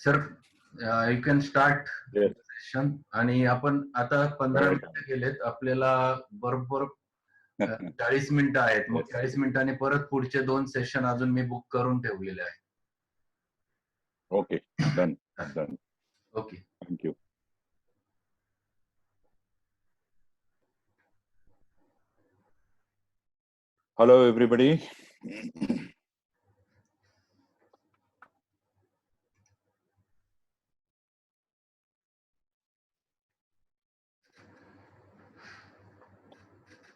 Sir you can start Yes. Session. आणि आपण आता 15 Right. मिनिटं गेलेत, आपल्याला बरोबर 40 मिनिटं आहेत. मग Yes. 40 मिनिटांनी परत पुढचे 2 सेशन अजून मी बुक करून ठेवलेले आहेत. Okay. Done. Done. Okay. Thank you. Hello, everybody.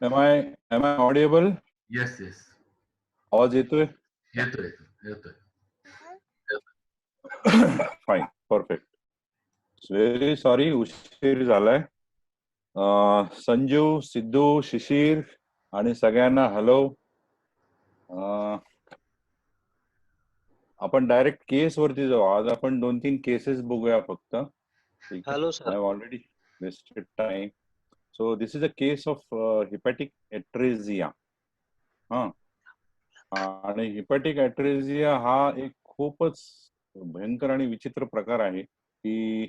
Am I audible? Yes yes. आवाज येतोय? येतोय येतोय. Fine. Perfect. Very sorry, उशीर झालाय. संजू, सिद्धू, शिशिर आणि सगळ्यांना हॅलो. आपण डायरेक्ट केस वरती जाऊ. आज आपण 2-3 केसेस बघूया फक्त. Hello, sir. I have already wasted time. So this is a case of hepatic atresia. आणि हिपॅटिक ॲट्रेझिया हा एक खूपच भयंकर आणि विचित्र प्रकार आहे की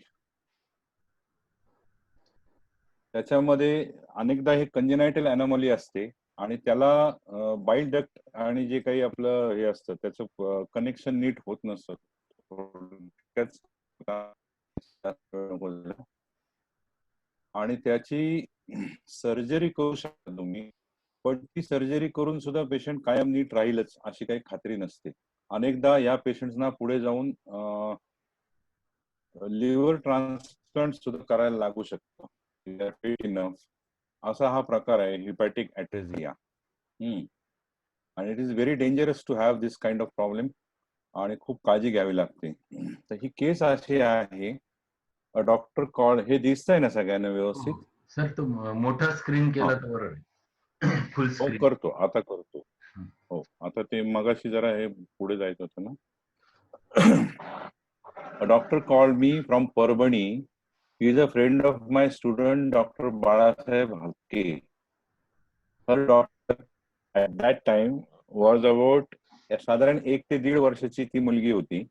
त्याच्यामध्ये अनेकदा हे कंजेनायटल ॲनॉमली असते आणि त्याला बाईल डक्ट आणि जे काही आपलं हे असतं त्याचं कनेक्शन नीट होत नसतं. आणि त्याची सर्जरी करू शकता तुम्ही, पण ती सर्जरी करून सुद्धा पेशंट कायम नीट राहीलच अशी काही खात्री नसते. अनेकदा या पेशंट्सना पुढे जाऊन लिव्हर ट्रान्सप्लांट सुद्धा करायला लागू शकतं. असा हा प्रकार आहे हिपॅटिक ॲट्रेझिया. आणि it is very dangerous to have this kind of problem आणि खूप काळजी घ्यावी लागते. तर ही केस अशी आहे. डॉक्टर कॉल हे दिसतंय ना सगळ्यांना व्यवस्थित? सर तो मोठा स्क्रीन केला तर बरं. फुल हो स्क्रीन करतो, आता करतो. हो, आता ते मगाशी जरा हे पुढे जायचं होतं ना. A doctor called me from Parbani. He is a friend of my student, Dr. Balasaheb Halke. Her daughter at that time was about साधारण 1 ते 1.5 वर्षाची ती मुलगी होती.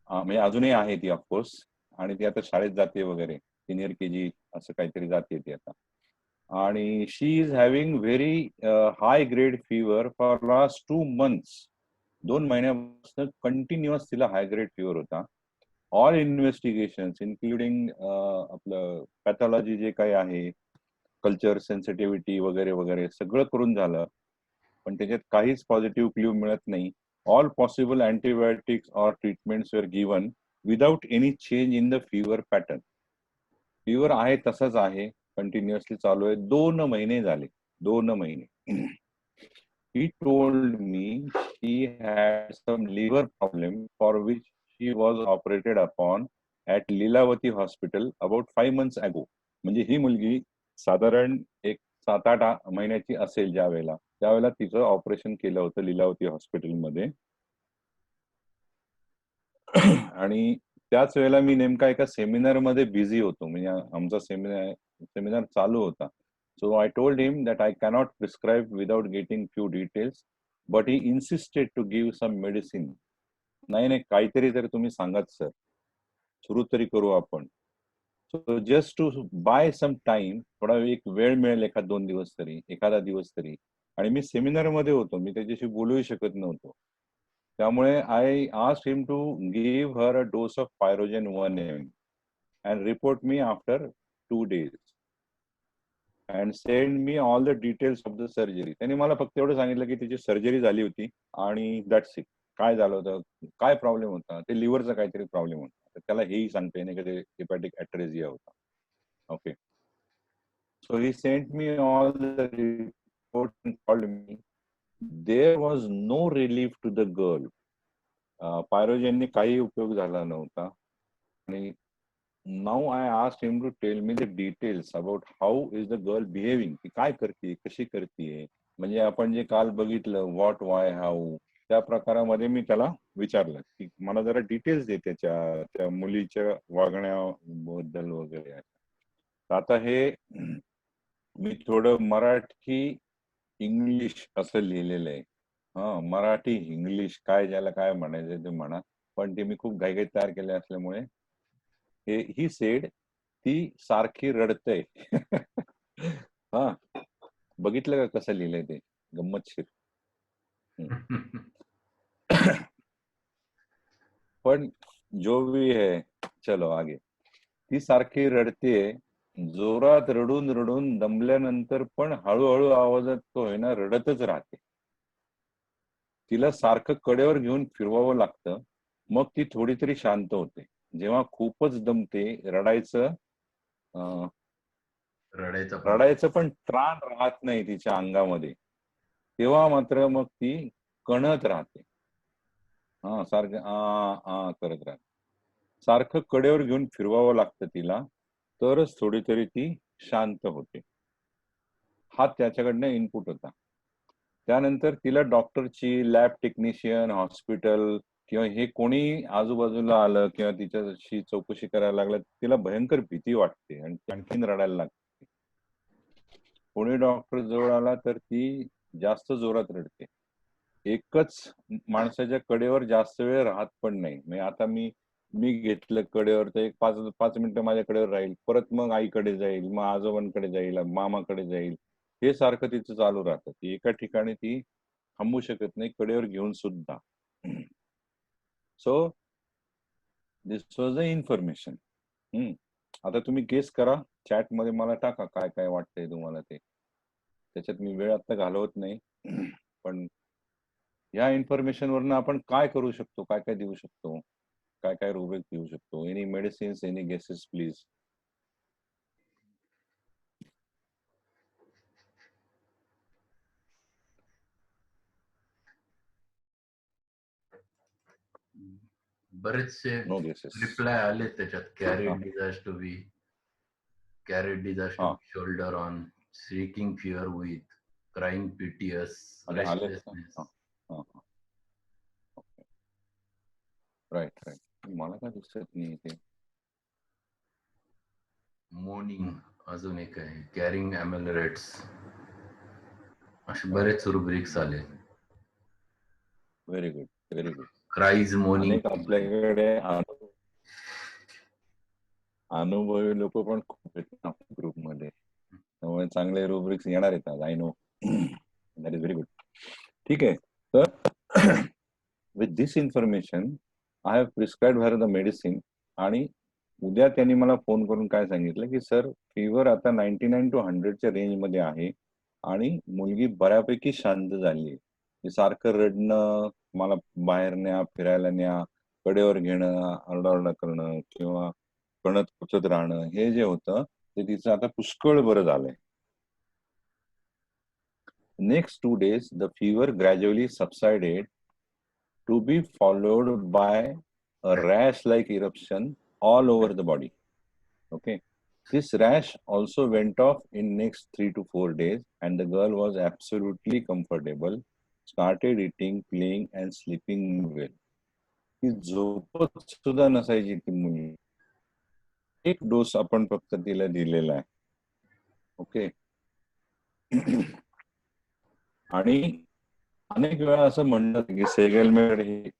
म्हणजे अजूनही आहे ती ऑफकोर्स. आणि ती आता शाळेत जाते वगैरे, सिनियर केजी असं काहीतरी जाते ती आता. आणि she is having very high grade fever for last 2 months. 2 महिन्यापासून कंटिन्युअस तिला हाय ग्रेड फीवर होता. ऑल इन्व्हेस्टिगेशन्स इन्क्लुडिंग आपलं पॅथॉलॉजी जे काही आहे, कल्चर सेन्सिटिव्हिटी वगैरे वगैरे सगळं करून झालं, पण त्याच्यात काहीच पॉझिटिव्ह क्ल्यू मिळत नाही. All possible antibiotics or treatments were given without any change in the fever pattern. Fever आहे तसंच आहे, कंटिन्युअसली चालू आहे. 2 महिने झाले, 2 महिने. He told me she had some liver problem for which she was operated upon at Lilavati Hospital about 5 months ago. म्हणजे ही मुलगी साधारण एक 7-8 महिन्याची असेल त्यावेळेला तिचं ऑपरेशन केलं होतं लिलावती हॉस्पिटलमध्ये. आणि त्याच वेळेला मी नेमका एका सेमिनारमध्ये बिझी होतो. म्हणजे आमचा सेमिनार चालू होता. So I told him that I cannot prescribe without getting few details, but he insisted to give some medicine. नाही काहीतरी तरी तुम्ही सांगत सर, सुरू तरी करू आपण. So just to buy some time, थोडा एक वेळ मिळेल एखादा दिवस तरी. आणि मी सेमिनार मध्ये होतो, मी त्याच्याशी बोलूही शकत नव्हतो. त्यामुळे I asked him to give her a dose of Pyrogen 1 mg and report me after 2 days. and send me all the details of the surgery. त्यांनी मला फक्त एवढं सांगितलं की तिची सर्जरी झाली होती आणि दॅट्स इट. काय झालं होतं, काय प्रॉब्लेम होता, ते लिव्हरचा काहीतरी प्रॉब्लेम होता. तर त्याला हेही सांगता येणे की ते हिपॅटिक ॲट्रेझिया होता. Okay. So he sent me all the report and called me. There was no relief to the girl. पायरोजेनने काही उपयोग झाला नव्हता. आणि now I asked him to tell me the details about how is the girl behaving. ती काय करते, कशी करते. म्हणजे आपण जे काल बघितलं व्हॉट वाय हाऊ, त्या प्रकारामध्ये मी त्याला विचारलं की मला जरा डिटेल्स दे त्या मुलीच्या वागण्याबद्दल वगैरे. आता हे मी थोडं मराठी इंग्लिश असं लिहिलेलं आहे. मराठी इंग्लिश काय ज्याला काय म्हणायचं ते म्हणा. पण ते मी खूप घाईघाईत तयार केले असल्यामुळे ही सेड ती सारखी रडते. हा, बघितलं का कसं लिहिलंय ते, गंमतशीर. पण जो भी है, चलो आगे. ती सारखी रडतेय, जोरात रडून रडून दमल्यानंतर पण हळूहळू आवाजात तो आहे ना रडतच राहते. तिला सारखं कडेवर घेऊन फिरवावं लागतं, मग ती थोडी तरी शांत होते. जेव्हा खूपच दमते, रडायचं पण त्राण राहत नाही तिच्या अंगामध्ये, तेव्हा मात्र मग ती कणत राहते. हा, सारखं आ करत राहते. सारखं कडेवर घेऊन फिरवावं लागतं तिला, तरच थोडी तरी ती शांत होते. हा त्याच्याकडनं इनपुट होता. त्यानंतर तिला डॉक्टरची, लॅब टेक्निशियन, हॉस्पिटल किंवा हे कोणी आजूबाजूला आलं किंवा तिच्याशी चौकशी करायला लागलं, तिला भयंकर भीती वाटते आणि ती आणखीन रडायला लागते. कोणी डॉक्टर जवळ आला तर ती जास्त जोरात रडते. एकच माणसाच्या कडेवर जास्त वेळ राहत पण नाही. म्हणजे आता मी घेतलं कडेवर तर एक 5 मिनिटं माझ्या कडेवर राहील, परत मग आईकडे जाईल, मग आजोबांकडे जाईल, मामाकडे जाईल. हे सारखं तिचं चालू राहतं. ती एका ठिकाणी ती थांबू शकत नाही, कडेवर घेऊन सुद्धा. So this was the information. आता तुम्ही गेस करा, चॅट मध्ये मला टाका काय काय वाटतंय तुम्हाला ते. त्याच्यात मी वेळ आता घालवत नाही. पण या इन्फॉर्मेशन वरनं आपण काय करू शकतो, काय काय देऊ शकतो, काय काय रुब्रिक देऊ शकतो. Any medicines, any guesses please. बरेचसे नो गेसेस. रिप्लाय आले त्याच्यात. Carried desires to be shoulder on, seeking fear with, crying PTS, restlessness. Right. मला काय दिसत नाही ते. मोर्निंग अजून एक आहे, कॅरिंग अमेलरेट्स. असे बरेच रुब्रिक्स आले. Very good, very good. Cries, morning. अनेक आपल्याकडे अनुभवी लोक पण खूप आहेत ग्रुपमध्ये, त्यामुळे चांगले रुब्रिक्स येणार आहेत आज. I know, that is very good. ठीक आहे, तर with this information I have prescribed her the medicine. आणि उद्या त्यांनी मला फोन करून काय सांगितलं की सर, फीवर आता 99 to 100च्या रेंजमध्ये आहे आणि मुलगी बऱ्यापैकी शांत झाली आहे. सारखं रडणं, मला बाहेर न्या, फिरायला न्या, कडेवर घेणं, आरडाओरडा करणं किंवा कणत कुचत राहणं, हे जे होतं ते तिचं आता पुष्कळ बरं झालंय. Next 2 days, the fever gradually subsided, to be followed by a rash-like eruption all over the body. Okay, this rash also went off in next 3 to 4 days, and the girl was absolutely comfortable, started eating, playing, and sleeping well. ती झोपत सुद्धा नसायची ती मुलगी. एक dose आपण फक्त तिला दिलेला आहे. ओके. आणि अनेक वेळा असं म्हणतात की सेगलमेड हे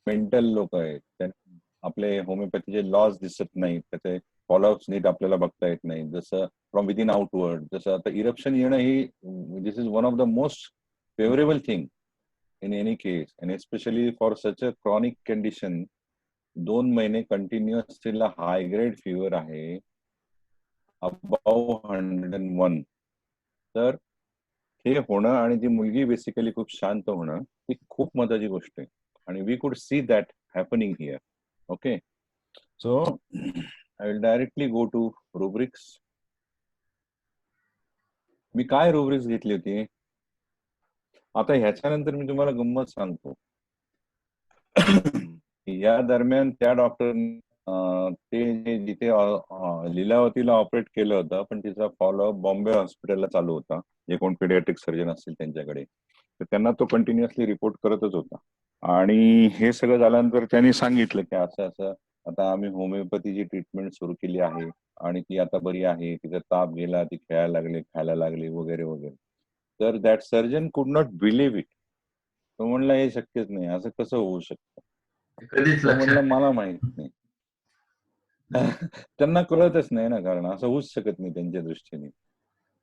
मेंटल लोक आहेत, आपले होमिओपॅथीचे लॉज दिसत नाहीत, त्याचे फॉलोअप्स नीट आपल्याला बघता येत नाही. जसं फ्रॉम विदिन आउटवर्ड, जसं आता इरप्शन येणं ही, this is one of the most favourable thing in any case, and especially for such a chronic condition. 2 महिने कंटिन्युअस तिला हाय ग्रेड फीवर आहे, अबाव 101. तर हे होणं आणि ती मुलगी बेसिकली खूप शांत होणं ही खूप महत्वाची गोष्ट आहे. आणि we could see that happening here. Okay, so I will directly go to rubrics. मी काय रुब्रिक्स घेतली होती आता ह्याच्यानंतर मी तुम्हाला गंमत सांगतो. या दरम्यान त्या डॉक्टरने ते जिथे लीलावतीला ऑपरेट केलं होतं, पण तिचा फॉलोअप बॉम्बे हॉस्पिटलला चालू होता, जे कोण पीडियाट्रिक सर्जन असतील त्यांच्याकडे. तर त्यांना तो कंटिन्युअसली रिपोर्ट करतच होता. आणि हे सगळं झाल्यानंतर त्यांनी सांगितलं की असं असं आता आम्ही होमिओपॅथीची ट्रीटमेंट सुरू केली आहे आणि ती आता बरी आहे, तिचा ताप गेला, ती खेळायला लागली, खायला लागली वगैरे वगैरे. तर दॅट सर्जन कुड नॉट बिलीव्ह इट. तो म्हणला हे शक्यच नाही, असं कसं होऊ शकतं. कधीच तो म्हणला लक्षात मला माहित नाही. त्यांना कळतच नाही ना, कारण असं होऊच शकत नाही त्यांच्या दृष्टीने.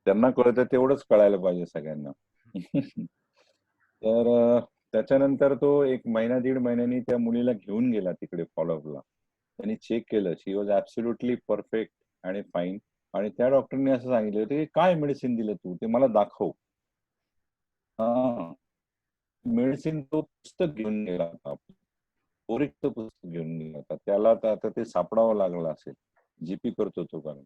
त्यांना कळतं तेवढंच कळायला पाहिजे सगळ्यांना. तर त्याच्यानंतर तो 1 महिना 1.5 महिन्यांनी त्या मुलीला घेऊन गेला तिकडे फॉलोअपला. त्यांनी चेक केलं. शी वॉज ॲब्सोल्युटली परफेक्ट आणि फाईन. आणि त्या डॉक्टरनी असं सांगितलं होतं, की "काय मेडिसिन दिलं तू? ते मला दाखव." हां. मेडिसिन तो पुस्तक घेऊन गेला होता. पोरीचं पुस्तक घेऊन गेला होता. त्याला तर आता ते सापडावं लागलं असेल. जीपी करतो तो कारण.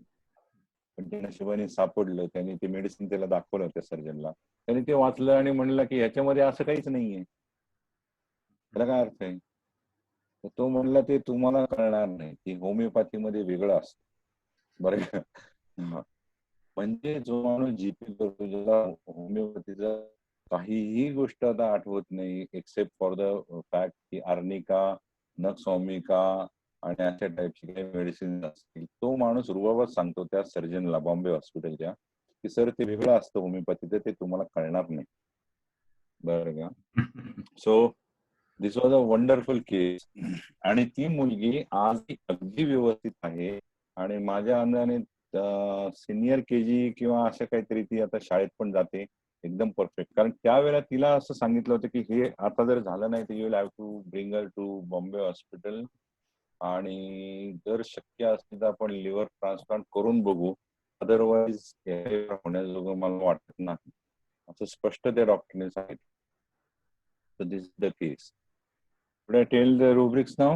पण ते नशिबाने सापडलं. त्याने ते मेडिसिन त्याला दाखवलं त्या सर्जनला. त्याने ते वाचलं आणि म्हणलं, की ह्याच्यामध्ये असं काहीच नाहीये. त्याला काय अर्थ आहे? तर तो म्हणला, "ते तुम्हाला कळणार नाही. की होमिओपॅथीमध्ये वेगळं असतं." बरं का? हां. म्हणजे जो माणूस जीपी करतो, ज्याला होमिओपॅथीचा काहीही गोष्ट आता आठवत नाही, एक्सेप्ट फॉर द फॅक्ट की आर्निका, नक्स ओमिका आणि अशा टाइपची काही मेडिसिन असतील. तो माणूस रुबाबात सांगतो त्या सर्जनला बॉम्बे हॉस्पिटलच्या, की "सर ते वेगळं असतं होमिओपॅथीचं, ते तुम्हाला कळणार नाही." बरं का? So this was a wonderful case. आणि ती मुलगी आजही अगदी व्यवस्थित आहे आणि माझ्या अंदाजाने सिनियर केजी किंवा असं काहीतरी ती आता शाळेत पण जाते. एकदम परफेक्ट. कारण त्यावेळेला तिला असं सांगितलं होतं, की हे आता जर झालं नाही तर you will have to bring her to Bombay hospital आणि जर शक्य असेल तर आपण लिव्हर ट्रान्सप्लांट करून बघू. अदरवाईज होण्याजोगं मला वाटत नाही. असं स्पष्ट त्या डॉक्टरने सांगितलं. So this is the case. Should I tell the rubrics now?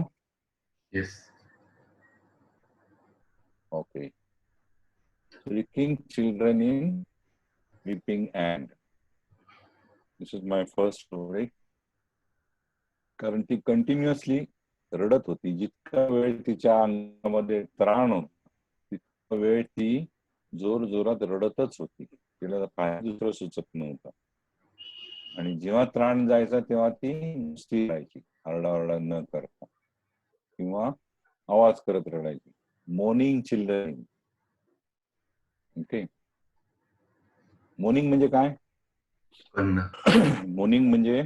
Yes. Okay. Tricking children in weeping and. This is my first rubric. कारण ती कंटिन्युअसली रडत होती. जितका वेळ तिच्या अंगामध्ये त्राण होता, तितका वेळ ती जोरजोरात रडतच होती. तिला काही दुसरं सुचत नव्हतं. आणि जेव्हा त्राण जायचा तेव्हा ती नुसती राहायची, आरडाओरडा न करता किंवा आवाज करत रडायची. Mourning children. ओके. मोर्निंग म्हणजे काय? पण मोर्निंग म्हणजे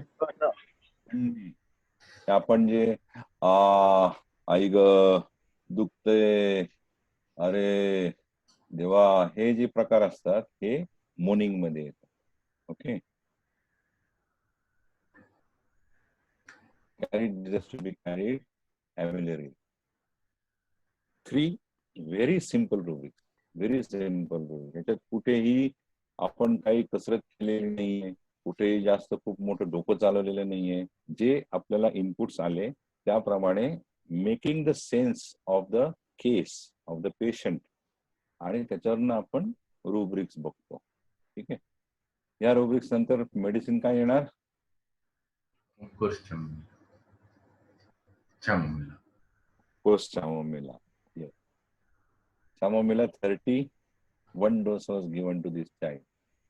आपण जे आई ग दुखते, अरे देवा, हे जे प्रकार असतात हे मोर्निंग मध्ये येतात. Okay. Carried desires to be carried ॲव्हिलरी. 3 very simple rubric. Very simple rubric. याच्यात कुठेही आपण काही कसरत केलेली नाहीये. कुठेही जास्त खूप मोठं डोकं चालवलेलं नाहीये. जे आपल्याला इनपुट्स आले त्याप्रमाणे making the sense of the case of the patient आणि त्याच्यावरनं आपण रुब्रिक्स बघतो. ठीक आहे. या रुब्रिक्स नंतर मेडिसिन काय येणार? Of course chamomilla. Course chamomilla. Yes. Chamomilla 31 dose was given to this child.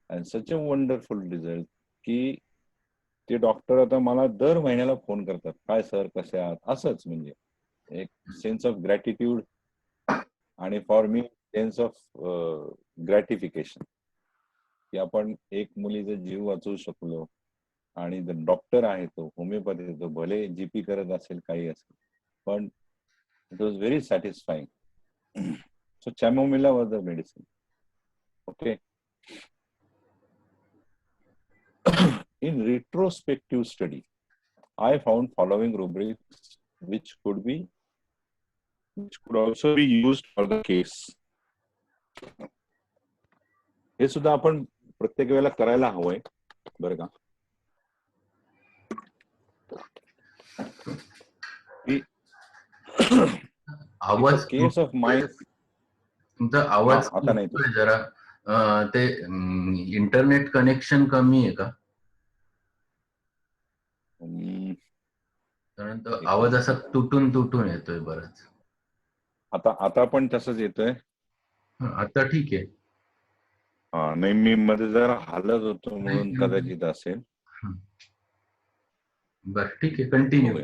And such a wonderful result की ते डॉक्टर आता मला दर महिन्याला फोन करतात. काय सर कसे आहात? असंच म्हणजे एक सेन्स ऑफ ग्रॅटिट्यूड आणि for me sense of gratification की आपण एक मुलीचा जीव वाचवू शकलो आणि डॉक्टर आहे तो होमिओपॅथी तो भले जीपी करत असेल काही असेल पण it was very satisfying. So chamomilla was the medicine. Okay. In retrospective study, I found following rubrics which could also be used for the case. हे सुद्धा आपण प्रत्येक वेळेला करायला हवंय बरं का. आवाज केस ऑफ माइंड. तुमचा आवाज आता नाही तो जरा ते इंटरनेट कनेक्शन कमी आहे का? कारण तो आवाज असा तुटून तुटून येतोय बराच. आता पण तसंच येतोय. आता ठीक आहे. हा नाही मी मध्ये जरा हालत होतो म्हणून कदाचित असेल. बर ठीक आहे कंटिन्यू.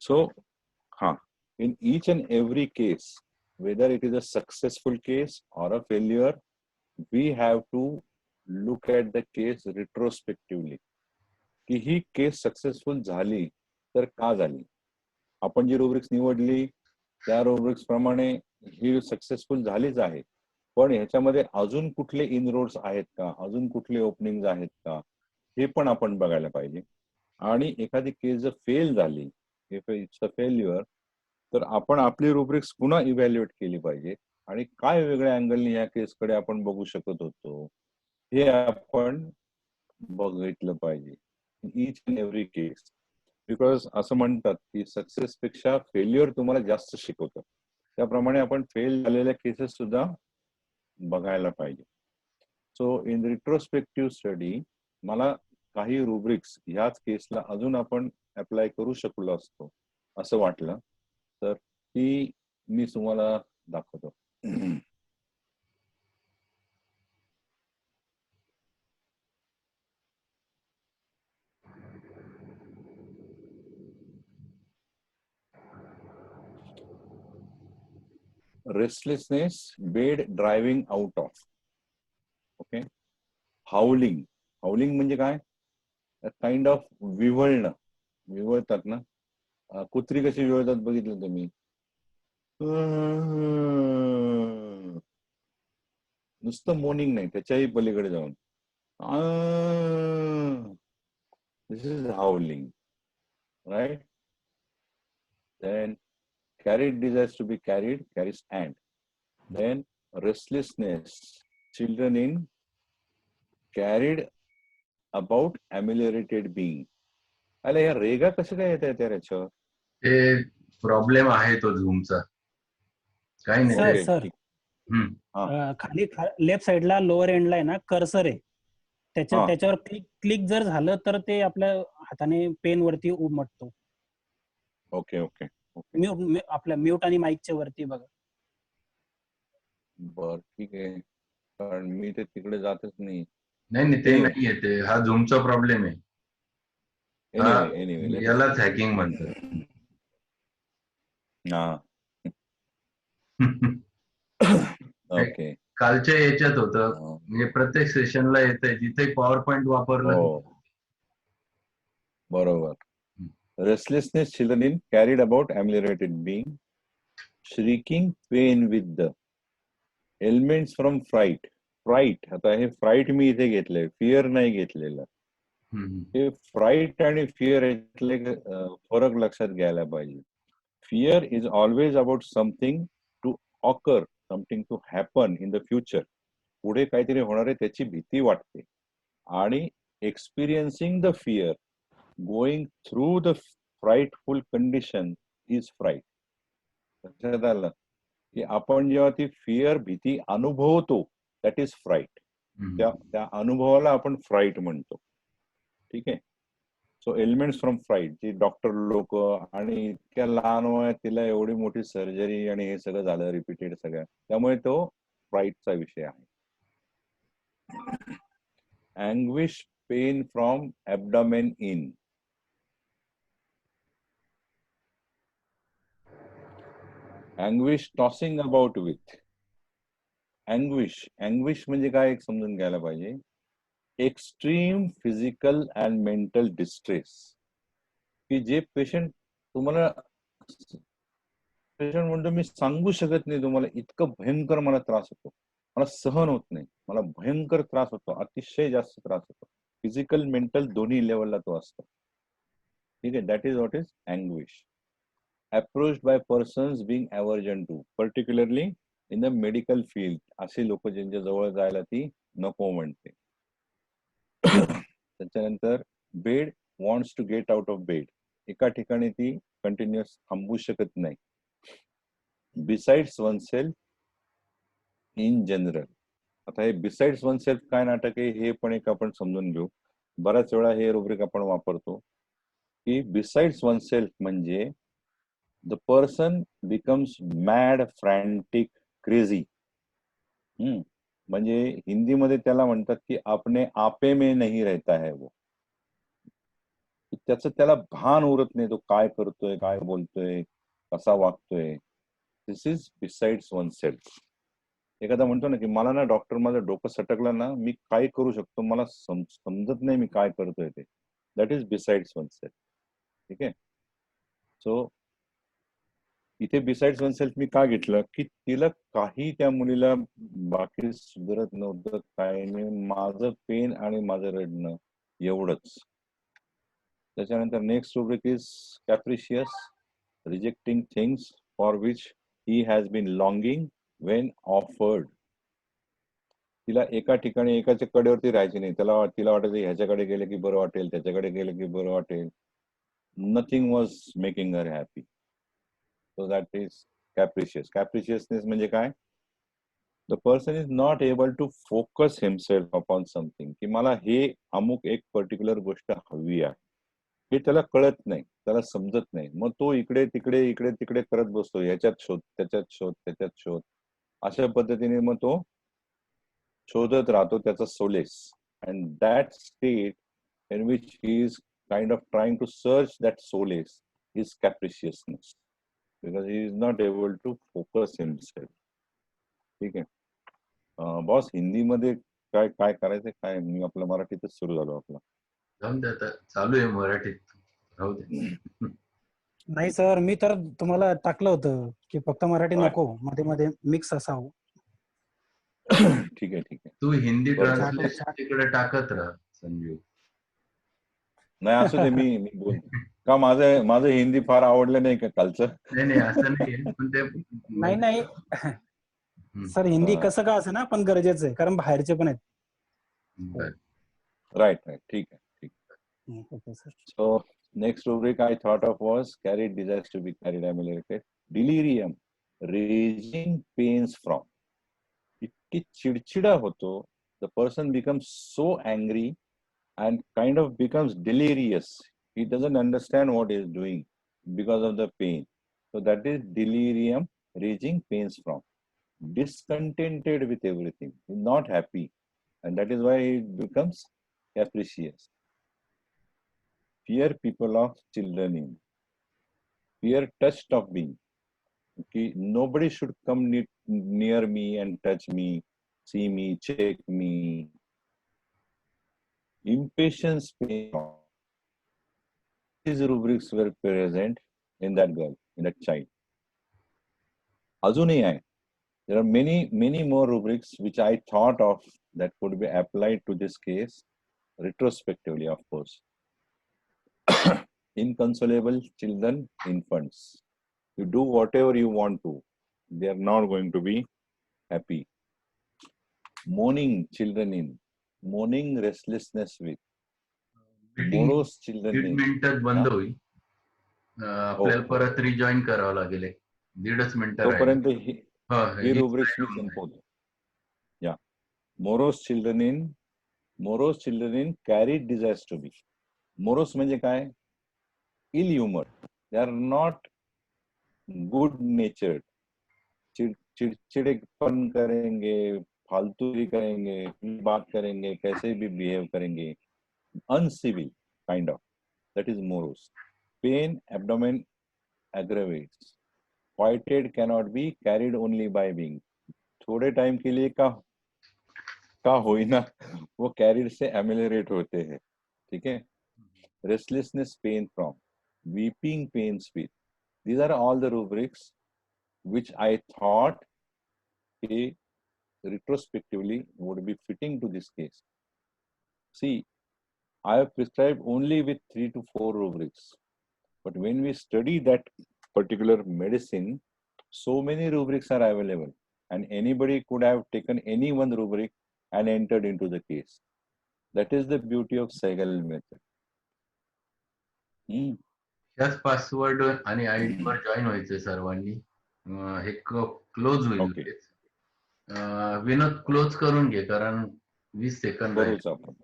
सो हा in each and every case, whether it is a successful case or a failure, we have to look at the case retrospectively. की ही केस सक्सेसफुल झाली तर का झाली. आपण जी रुब्रिक्स निवडली त्या रुब्रिक्स प्रमाणे ही सक्सेसफुल झालीच आहे, पण ह्याच्यामध्ये अजून कुठले इनरोड्स आहेत का, अजून कुठले ओपनिंग आहेत का, हे पण आपण बघायला पाहिजे. आणि एखादी केस जर फेल झाली, इफ इट्स अ फेल्युअर, तर आपण आपली रुब्रिक्स पुन्हा इव्हॅल्युएट केली पाहिजे आणि काय वेगळ्या अँगलने या केसकडे आपण बघू शकत होतो हे आपण बघितलं पाहिजे each and every case. Because असं म्हणतात की सक्सेस पेक्षा फेल्युअर तुम्हाला जास्त शिकवतं, त्याप्रमाणे आपण फेल झालेल्या केसेस सुद्धा बघायला पाहिजे. सो इन रिट्रोस्पेक्टिव्ह स्टडी मला काही रुब्रिक्स ह्याच केसला अजून आपण अप्लाय करू शकलो असतो असं वाटलं, तर ती मी तुम्हाला दाखवतो. Restlessness bed driving out of. Okay. Howling. Howling म्हणजे काय? Kind of विव्हळणं. विव्हळतात ना, कुत्री कशी विव्हळतात बघितलं तुम्ही? नुसतं मोर्निंग नाही, त्याच्याही पलीकडे जाऊन this is howling, right? Then carried desires to be carried, carries and. Then restlessness, children in carried about ameliorated being. अरे या रेगा कसं काय येत आहे त्याच्यावर? ते प्रॉब्लेम आहे तो झूमचा, काही नाही सर ते. सर खाली लेफ्ट साइडला लोअर एंडला आहे ना कर्सर आहे, त्याच्यावर क्लिक जर झालं तर ते आपल्या हाताने पेन वरती उमटतो. ओके ओके आपल्या म्यूट आणि माईकच्या वरती बघा. बर ठीक आहे, कारण मी ते तिकडे जातच नाही. नाही ते नाहीये, ते हा झूमचा प्रॉब्लेम आहे. एनिवे यालाच हॅकिंग म्हणतात. ओके. कालच्या याच्यात होतं, म्हणजे प्रत्येक सेशनला येतंय जिथे पॉवर पॉइंट वापरलं. बरोबर. Restlessness children in carried about ameliorated being, shrieking pain with the ailments from fright. Fright, आता हे फ्राईट मी इथे घेतलंय, फिअर नाही घेतलेलं. हे फ्राईट आणि फिअर यातले फरक लक्षात घ्यायला पाहिजे. Fear is always about something to occur, something to happen in the future. पुढे काहीतरी होणार आहे त्याची भीती वाटते. आणि experiencing the fear, going through the frightful condition is fright. लक्षात आलं की आपण जेव्हा ती फिअर भीती अनुभवतो दॅट इज फ्राईट. त्या अनुभवाला आपण फ्राईट म्हणतो. ठीक आहे. सो एलिमेंट्स फ्रॉम फ्राईट, जी डॉक्टर लोक आणि इतक्या लहान वयात तिला एवढी मोठी सर्जरी आणि हे सगळं झालं रिपीटेड सगळं, त्यामुळे तो फ्राईटचा विषय आहे. Anguish pain from abdomen in. Anguish tossing about with. Anguish म्हणजे काय एक समजून घ्यायला पाहिजे. Extreme physical and mental distress, की जे पेशंट तुम्हाला पेशंट म्हणतो मी सांगू शकत नाही तुम्हाला, इतकं भयंकर मला त्रास होतो, मला सहन होत नाही, मला भयंकर त्रास होतो, अतिशय जास्त त्रास होतो. फिजिकल मेंटल दोन्ही लेवलला तो असतो. ठीक आहे. That is what is anguish. Approached by persons being aversion to, particularly in the medical field. असे लोक ज्यांच्या जवळ जायला ती नको म्हणते. त्याच्यानंतर bed wants to get out of bed. एका ठिकाणी ती कंटिन्युअस थांबू शकत नाही. Besides oneself in general. आता हे बिसाइड्स वन सेल्फ काय नाटक आहे हे पण एक आपण समजून घेऊ. बऱ्याच वेळा हे रुब्रिक आपण वापरतो की बिसाइड्स वन सेल्फ म्हणजे the person becomes mad, frantic, crazy. म्हणजे हिंदीमध्ये त्याला म्हणतात की आपने आपे में नहीं रहता है वो. त्याचं त्याला भान उरत नाही, तो काय करतोय, काय बोलतोय, कसा वागतोय. दिस इज बिसाइड्स वन सेल्फ. एखादा म्हणतो ना की मला ना डॉक्टर माझं डोकं सटकलं ना, मी काय करू शकतो, मला समजत नाही मी काय करतोय ते. That is besides one self. ठीक आहे. सो इथे बिसाइड्स वनसेल्फ मी का घेतलं की तिला काही त्या मुलीला बाकी सुधरत नव्हतं, काही नाही, माझं पेन आणि माझं रडणं एवढंच. त्याच्यानंतर next rubric is capricious, rejecting things for which he has been longing when offered. तिला एका ठिकाणी एकाच्या कडेवरती राहायची नाही. तिला वाटायचं ह्याच्याकडे गेले की बरं वाटेल, त्याच्याकडे गेलं की बरं वाटेल. Nothing was making her happy. So that is capricious. Capriciousness म्हणजे काय? The person is not able to focus himself upon something. की मला हे अमुक एक पर्टिक्युलर गोष्ट हवी आहे, हे त्याला कळत नाही, त्याला समजत नाही. मग तो इकडे तिकडे करत बसतो, ह्याच्यात शोध, त्याच्यात शोध, त्याच्यात शोध. अशा पद्धतीने मग तो शोधत राहतो त्याचा solace. And that state in which he is kind of trying to search that solace is capriciousness, because he is not able to focus himself. ठीक आहे बॉस, हिंदी मध्ये काय काय करायचं काय? मी आपलं मराठीतच सुरू झालो आपला. जाऊन दे आता, चालू आहे मराठीत, राहू दे. नाही सर, मी तर तुम्हाला टाकलं होतं की फक्त मराठी नको, मध्ये मध्ये मिक्स असावं. ठीक आहे. तू हिंदी बरं. ट्रान्सलेशन तिकडे टाकत राहा संजीव. नाही असू दे, मी बोल का, माझं हिंदी फार आवडलं नाही का कालचं? नाही असं नाही, पण ते नाही सर, हिंदी कसं का असं ना, पण गरजेचं आहे, कारण बाहेरचे पण आहेत. राईट, ठीक आहे. Okay sir. So next rubric I thought of was carried desires to be carried ameliorated. Delirium, raging pains from. इतकी चिडचिडा होतो, the person becomes so angry and kind of becomes delirious. He doesn't understand what he is doing because of the pain. So that is delirium, raging pains from. Discontented with everything, not happy, and that is why he becomes capricious. Fear people of children in. Fear touched of being. Okay, nobody should come near me and touch me, see me, check me. Impatience. These rubrics were present in that girl, in that child. Azunhi hai. There are many more rubrics which I thought of that could be applied to this case retrospectively, of course. Inconsolable children, infants. You do whatever you want to, they are not going to be happy. Mourning children in. Mourning restlessness with. Morose children in. 1.5 मिनिटात बंद होईल. आपल्याला परत rejoin करावं लागेल. 1.5 मिनिटं तोपर्यंत ही rubrics मी संपवतो. या morose children in carried desires to be. Morose म्हणजे काय? Ill humour. They are not good natured. चिड़चिड़ेपन करेंगे, फालतूगी करेंगे, बात करेंगे, कैसे भी बिहेव करेंगे, uncivil kind of. That is morose. Pain, abdomen aggravates. Quieted cannot be carried only by being. थोड़े टाइम के लिए का होई ना, वो कैरिड से एमिलियरेट होते हैं. ठीक है. Restlessness, pain from. Weeping pains with. These are all the rubrics which I thought retrospectively would be fitting to this case. See, I have prescribed only with 3 to 4 rubrics. But when we study that particular medicine, so many rubrics are available. And anybody could have taken any one rubric and entered into the case. That is the beauty of Sehgal method. त्याच password आणि ID वर join व्हायचंय सर्वांनी. हे close होईल. विनोद close करून घे, कारण 20 सेकंद करूच आपण.